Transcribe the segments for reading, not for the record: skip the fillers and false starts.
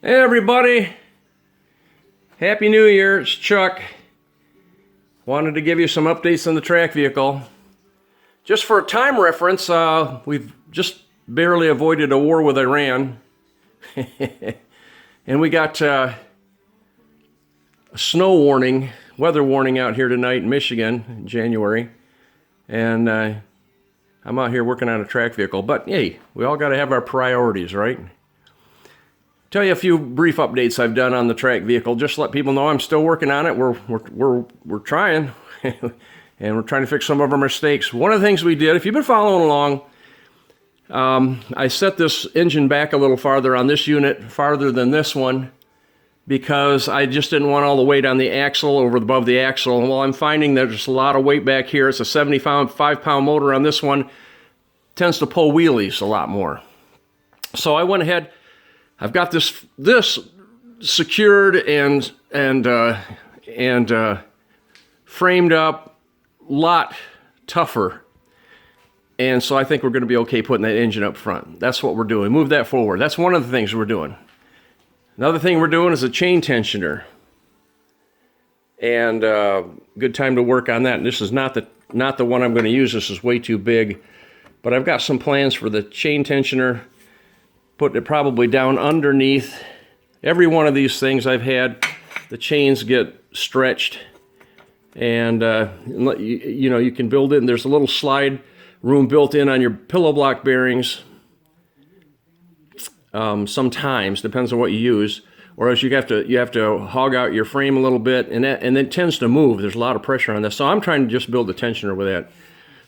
Hey everybody, Happy New Year, it's Chuck. Wanted to give you some updates on the track vehicle. Just for a time reference, we've just barely avoided a war with Iran. And we got a snow warning, weather warning out here tonight in Michigan in January. And I'm out here working on a track vehicle. But hey, we all got to have our priorities, right? Tell you a few brief updates I've done on the track vehicle. Just to let people know I'm still working on it. We're trying, and we're trying to fix some of our mistakes. One of the things we did, if you've been following along, I set this engine back a little farther on this unit, farther than this one, because I just didn't want all the weight on the axle above the axle. Well, I'm finding there's a lot of weight back here. It's a 75-pound motor on this one. Tends to pull wheelies a lot more. So I went ahead. I've got this secured and framed up, lot tougher, and so I think we're going to be okay putting that engine up front. That's what we're doing. Move that forward. That's one of the things we're doing. Another thing we're doing is a chain tensioner, and good time to work on that. And this is not the one I'm going to use. This is way too big, but I've got some plans for the chain tensioner. Putting it probably down underneath every one of these things I've had. The chains get stretched, and you can build it. And there's a little slide room built in on your pillow block bearings. Sometimes depends on what you use, or else you have to hog out your frame a little bit, and it tends to move. There's a lot of pressure on this, so I'm trying to just build a tensioner with that.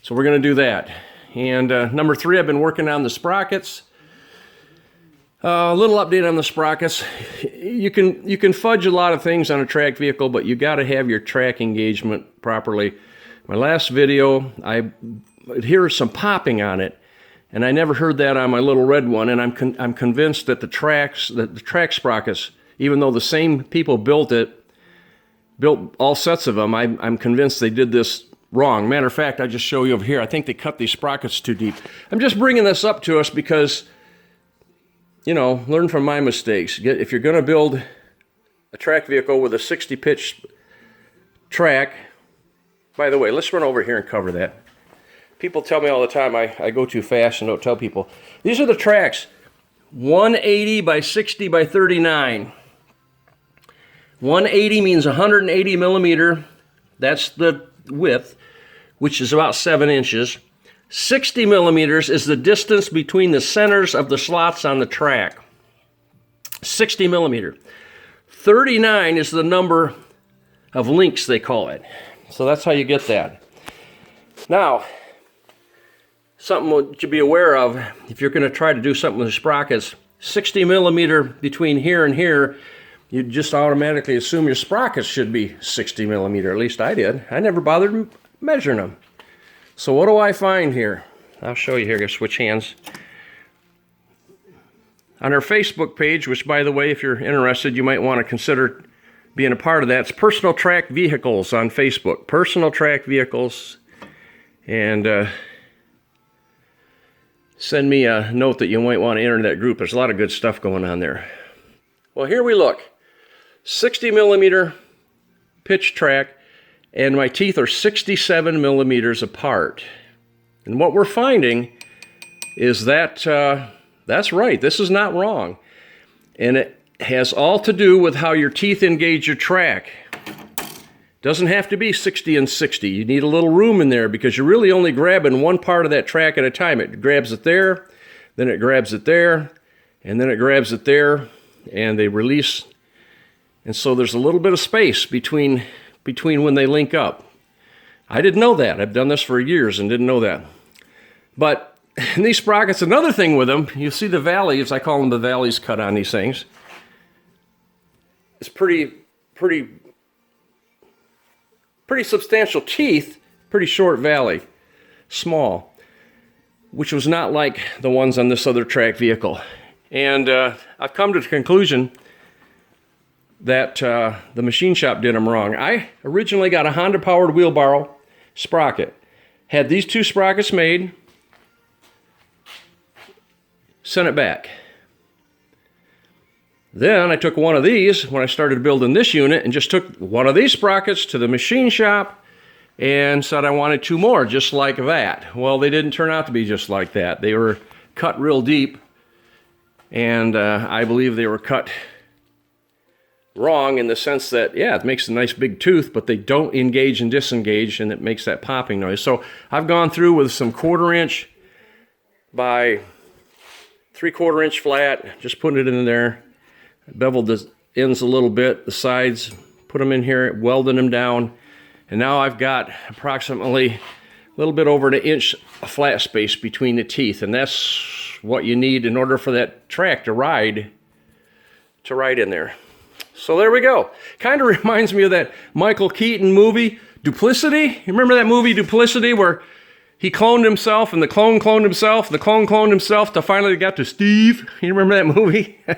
So we're going to do that. And number 3, I've been working on the sprockets. A little update on the sprockets. You can fudge a lot of things on a track vehicle, but you got to have your track engagement properly. My last video, I hear some popping on it, and I never heard that on my little red one. And I'm convinced that the track sprockets, even though the same people built all sets of them, I'm convinced they did this wrong. Matter of fact, I just show you over here. I think they cut these sprockets too deep. I'm just bringing this up to us because, learn from my mistakes. If you're going to build a track vehicle with a 60 pitch track, by the way, let's run over here and cover that. People tell me all the time I go too fast and don't tell people. These are the tracks, 180 by 60 by 39. 180 means 180 millimeter. That's the width, which is about 7 inches. 60 millimeters is the distance between the centers of the slots on the track. 60 millimeter. 39 is the number of links, they call it. So that's how you get that. Now, something to be aware of, if you're going to try to do something with the sprockets, 60 millimeter between here and here, you just automatically assume your sprockets should be 60 millimeter. At least I did. I never bothered measuring them. So what do I find here? I'll show you here. I'm going to switch hands. On our Facebook page, which, by the way, if you're interested, you might want to consider being a part of that. It's Personal Track Vehicles on Facebook. Personal Track Vehicles. And send me a note that you might want to enter that group. There's a lot of good stuff going on there. Well, here we look. 60 millimeter pitch track. And my teeth are 67 millimeters apart. And what we're finding is that that's right. This is not wrong. And it has all to do with how your teeth engage your track. Doesn't have to be 60 and 60. You need a little room in there because you're really only grabbing one part of that track at a time. It grabs it there, then it grabs it there, and then it grabs it there, and they release. And so there's a little bit of space between when they link up. I didn't know that. I've done this for years and didn't know that. But these sprockets, another thing with them, you see the valleys, I call them the valleys cut on these things. It's pretty substantial teeth, pretty short valley, small, which was not like the ones on this other track vehicle. And I've come to the conclusion that the machine shop did them wrong. I originally got a Honda-powered wheelbarrow sprocket. Had these 2 sprockets made, sent it back. Then I took one of these when I started building this unit and just took one of these sprockets to the machine shop and said I wanted 2 more just like that. Well, they didn't turn out to be just like that. They were cut real deep, and I believe they were cut wrong in the sense that, yeah, it makes a nice big tooth, but they don't engage and disengage, and it makes that popping noise. So I've gone through with some 1/4 inch by 3/4 inch flat, just putting it in there, beveled the ends a little bit, the sides, put them in here, welding them down, and now I've got approximately a little bit over 1 inch of flat space between the teeth, and that's what you need in order for that track to ride in there. So there we go. Kind of reminds me of that Michael Keaton movie, Duplicity. You remember that movie, Duplicity, where he cloned himself, and the clone cloned himself, and the clone cloned himself, till finally got to Steve? You remember that movie? I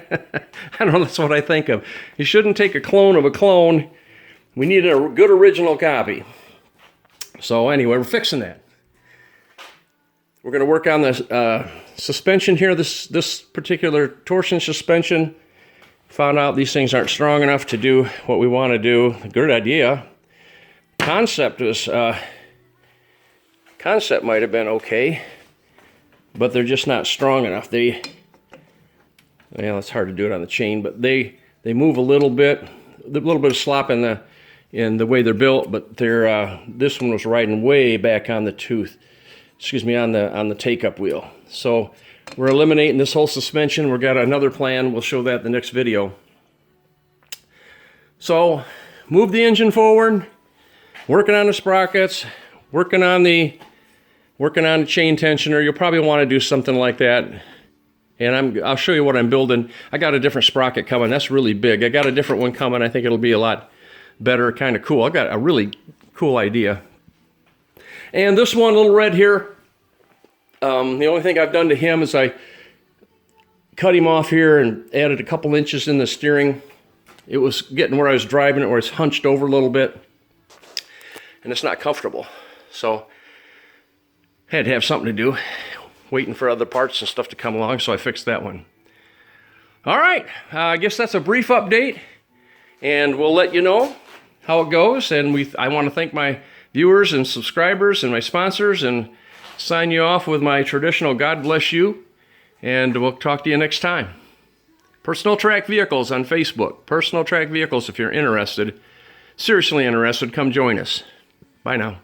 don't know, that's what I think of. You shouldn't take a clone of a clone. We need a good original copy. So anyway, we're fixing that. We're going to work on the suspension here, this particular torsion suspension. Found out these things aren't strong enough to do what we want to do. Good idea. Concept might have been okay, but they're just not strong enough. Well, it's hard to do it on the chain, but they move a little bit of slop in the way they're built, but this one was riding way back on the tooth. Excuse me, on the take-up wheel. So we're eliminating this whole suspension. We've got another plan. We'll show that in the next video. So move the engine forward, working on the sprockets, working on the chain tensioner. You'll probably want to do something like that. And I'll show you what I'm building. I got a different sprocket coming. That's really big. I got a different one coming. I think it'll be a lot better, kind of cool. I got a really cool idea. And this one, Little Red here, the only thing I've done to him is I cut him off here and added a couple inches in the steering. It was getting where I was driving it, where it's hunched over a little bit, and it's not comfortable. So I had to have something to do, waiting for other parts and stuff to come along, so I fixed that one. All right, I guess that's a brief update, and we'll let you know how it goes. And I want to thank my viewers and subscribers and my sponsors, and sign you off with my traditional God bless you, and we'll talk to you next time. Personal Track Vehicles on Facebook. Personal Track Vehicles, if you're interested, seriously interested, come join us. Bye now.